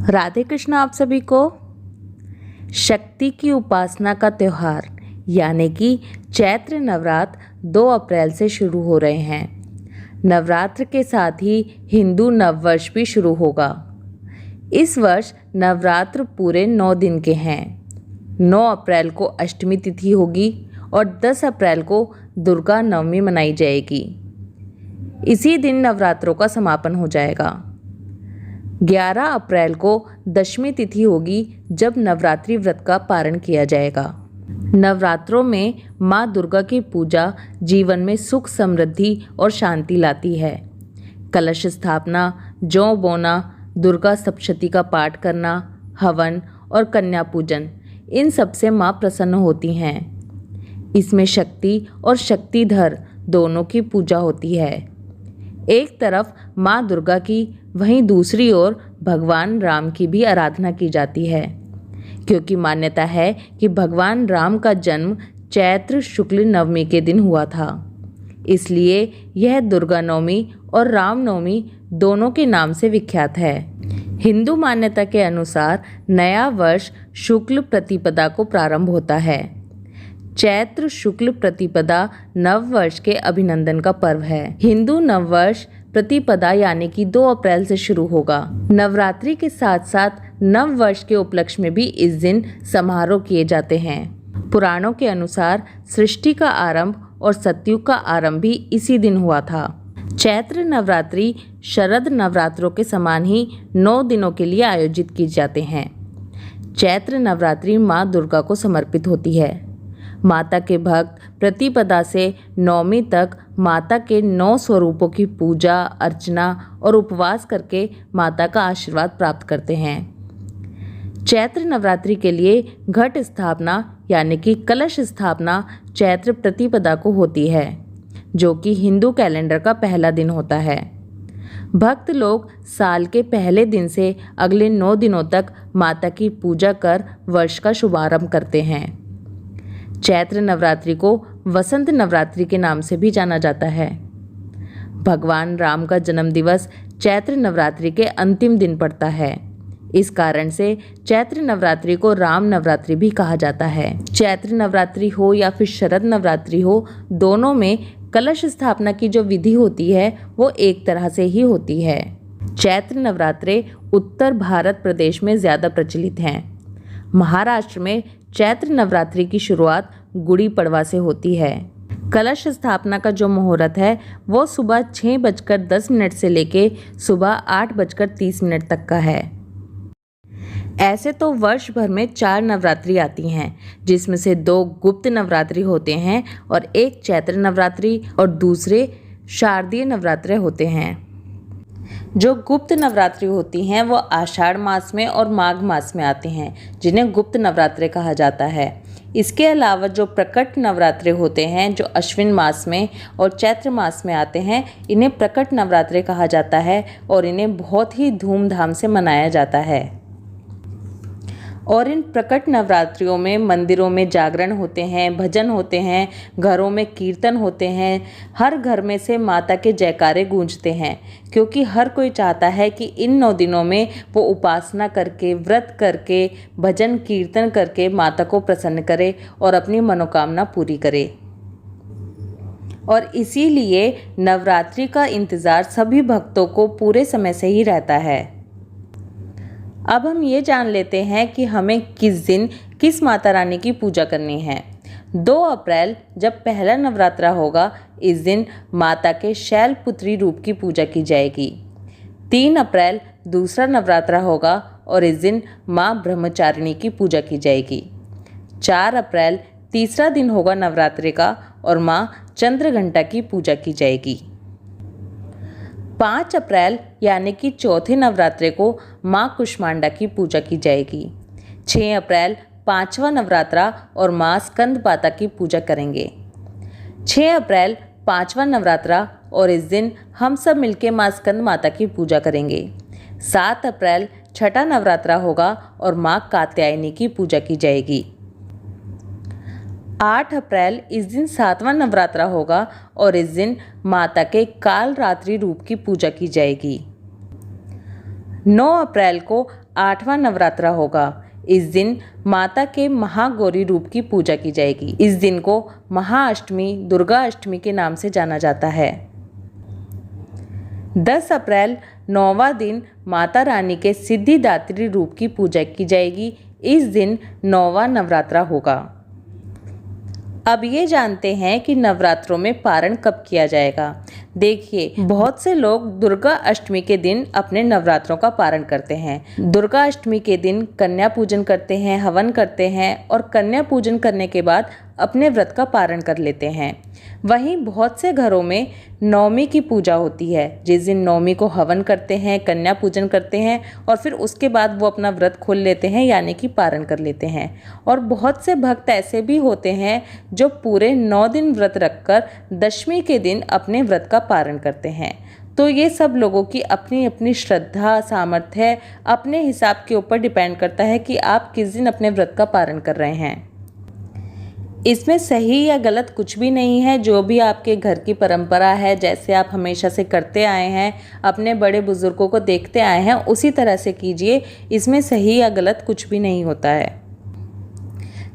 राधे कृष्ण आप सभी को। शक्ति की उपासना का त्यौहार यानी कि चैत्र नवरात्र 2 अप्रैल से शुरू हो रहे हैं। नवरात्र के साथ ही हिंदू नववर्ष भी शुरू होगा। इस वर्ष नवरात्र पूरे 9 दिन के हैं। 9 अप्रैल को अष्टमी तिथि होगी और 10 अप्रैल को दुर्गा नवमी मनाई जाएगी। इसी दिन नवरात्रों का समापन हो जाएगा। 11 अप्रैल को दशमी तिथि होगी जब नवरात्रि व्रत का पारण किया जाएगा। नवरात्रों में माँ दुर्गा की पूजा जीवन में सुख समृद्धि और शांति लाती है। कलश स्थापना, जौ बोना, दुर्गा सप्तशती का पाठ करना, हवन और कन्या पूजन, इन सब से माँ प्रसन्न होती हैं। इसमें शक्ति और शक्तिधर दोनों की पूजा होती है। एक तरफ माँ दुर्गा की, वहीं दूसरी ओर भगवान राम की भी आराधना की जाती है, क्योंकि मान्यता है कि भगवान राम का जन्म चैत्र शुक्ल नवमी के दिन हुआ था। इसलिए यह दुर्गा नवमी और राम नवमी दोनों के नाम से विख्यात है। हिंदू मान्यता के अनुसार नया वर्ष शुक्ल प्रतिपदा को प्रारंभ होता है। चैत्र शुक्ल प्रतिपदा नव वर्ष के अभिनंदन का पर्व है। हिंदू नववर्ष प्रतिपदा यानी कि 2 अप्रैल से शुरू होगा। नवरात्रि के साथ साथ नव वर्ष के उपलक्ष्य में भी इस दिन समारोह किए जाते हैं। पुराणों के अनुसार सृष्टि का आरंभ और सतयुग का आरंभ भी इसी दिन हुआ था। चैत्र नवरात्रि शरद नवरात्रों के समान ही 9 दिनों के लिए आयोजित किए जाते हैं। चैत्र नवरात्रि माँ दुर्गा को समर्पित होती है। माता के भक्त प्रतिपदा से नवमी तक माता के 9 स्वरूपों की पूजा अर्चना और उपवास करके माता का आशीर्वाद प्राप्त करते हैं। चैत्र नवरात्रि के लिए घट स्थापना यानी कि कलश स्थापना चैत्र प्रतिपदा को होती है, जो कि हिंदू कैलेंडर का पहला दिन होता है। भक्त लोग साल के पहले दिन से अगले 9 दिनों तक माता की पूजा कर वर्ष का शुभारंभ करते हैं। चैत्र नवरात्रि को वसंत नवरात्रि के नाम से भी जाना जाता है। भगवान राम का जन्म दिवस चैत्र नवरात्रि के अंतिम दिन पड़ता है। इस कारण से चैत्र नवरात्रि को राम नवरात्रि भी कहा जाता है। चैत्र नवरात्रि हो या फिर शरद नवरात्रि हो, दोनों में कलश स्थापना की जो विधि होती है वो एक तरह से ही होती है। चैत्र नवरात्रे उत्तर भारत प्रदेश में ज़्यादा प्रचलित हैं। महाराष्ट्र में चैत्र नवरात्रि की शुरुआत गुड़ी पड़वा से होती है। कलश स्थापना का जो मुहूर्त है वो सुबह 6:10 से लेके सुबह 8:30 तक का है। ऐसे तो वर्ष भर में 4 नवरात्रि आती हैं, जिसमें से 2 गुप्त नवरात्रि होते हैं और एक चैत्र नवरात्रि और दूसरे शारदीय नवरात्रे होते हैं। जो गुप्त नवरात्रि होती हैं वो आषाढ़ मास में और माघ मास में आती हैं, जिन्हें गुप्त नवरात्रे कहा जाता है। इसके अलावा जो प्रकट नवरात्रे होते हैं, जो अश्विन मास में और चैत्र मास में आते हैं, इन्हें प्रकट नवरात्रे कहा जाता है और इन्हें बहुत ही धूमधाम से मनाया जाता है। और इन प्रकट नवरात्रियों में मंदिरों में जागरण होते हैं, भजन होते हैं, घरों में कीर्तन होते हैं। हर घर में से माता के जयकारे गूंजते हैं, क्योंकि हर कोई चाहता है कि इन 9 दिनों में वो उपासना करके, व्रत करके, भजन कीर्तन करके माता को प्रसन्न करे और अपनी मनोकामना पूरी करे। और इसीलिए नवरात्रि का इंतज़ार सभी भक्तों को पूरे समय से ही रहता है। अब हम ये जान लेते हैं कि हमें किस दिन किस माता रानी की पूजा करनी है। 2 अप्रैल जब पहला नवरात्रा होगा, इस दिन माता के शैलपुत्री रूप की पूजा की जाएगी। 3 अप्रैल दूसरा नवरात्रा होगा और इस दिन माँ ब्रह्मचारिणी की पूजा की जाएगी। 4 अप्रैल तीसरा दिन होगा नवरात्रि का और माँ चंद्रघंटा की पूजा की जाएगी। 5 अप्रैल यानी कि चौथे नवरात्रे को माँ कुष्मांडा की पूजा की जाएगी। 6 अप्रैल 5वां नवरात्रा और माँ स्कंदमाता की पूजा करेंगे। 6 अप्रैल 5वां नवरात्रा और इस दिन हम सब मिलके माँ स्कंदमाता की पूजा करेंगे। 7 अप्रैल छठा नवरात्रा होगा और माँ कात्यायनी की पूजा की जाएगी। 8 अप्रैल इस दिन 7वां नवरात्रा होगा और इस दिन माता के काल रात्रि रूप की पूजा की जाएगी। 9 अप्रैल को 8वां नवरात्रा होगा। इस दिन माता के महागौरी रूप की पूजा की जाएगी। इस दिन को महाअष्टमी, दुर्गा अष्टमी के नाम से जाना जाता है। 10 अप्रैल 9वां दिन माता रानी के सिद्धिदात्री रूप की पूजा की जाएगी। इस दिन 9वां नवरात्रा होगा। अब ये जानते हैं कि नवरात्रों में पारण कब किया जाएगा। देखिए, बहुत से लोग दुर्गा अष्टमी के दिन अपने नवरात्रों का पारण करते हैं। दुर्गा अष्टमी के दिन कन्या पूजन करते हैं, हवन करते हैं और कन्या पूजन करने के बाद अपने व्रत का पारण कर लेते हैं। वहीं बहुत से घरों में नवमी की पूजा होती है, जिस दिन नवमी को हवन करते हैं, कन्या पूजन करते हैं और फिर उसके बाद वो अपना व्रत खोल लेते हैं, यानी कि पारण कर लेते हैं। और बहुत से भक्त ऐसे भी होते हैं जो पूरे 9 दिन व्रत रखकर दशमी के दिन अपने व्रत का पारण करते हैं। तो ये सब लोगों की अपनी अपनी श्रद्धा, सामर्थ्य है, अपने हिसाब के ऊपर डिपेंड करता है कि आप किस दिन अपने व्रत का पारण कर रहे हैं। इसमें सही या गलत कुछ भी नहीं है। जो भी आपके घर की परंपरा है, जैसे आप हमेशा से करते आए हैं, अपने बड़े बुजुर्गों को देखते आए हैं, उसी तरह से कीजिए। इसमें सही या गलत कुछ भी नहीं होता है।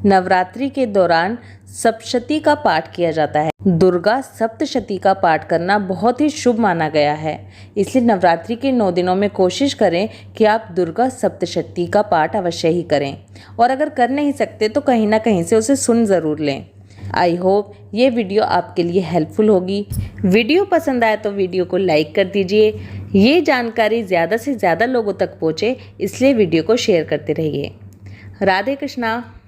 नवरात्रि के दौरान सप्तशती का पाठ किया जाता है। दुर्गा सप्तशती का पाठ करना बहुत ही शुभ माना गया है। इसलिए नवरात्रि के 9 दिनों में कोशिश करें कि आप दुर्गा सप्तशती का पाठ अवश्य ही करें, और अगर कर नहीं सकते तो कहीं ना कहीं से उसे सुन ज़रूर लें। आई होप ये वीडियो आपके लिए हेल्पफुल होगी। वीडियो पसंद आए तो वीडियो को लाइक कर दीजिए। ये जानकारी ज़्यादा से ज़्यादा लोगों तक पहुँचे, इसलिए वीडियो को शेयर करते रहिए। राधे कृष्णा।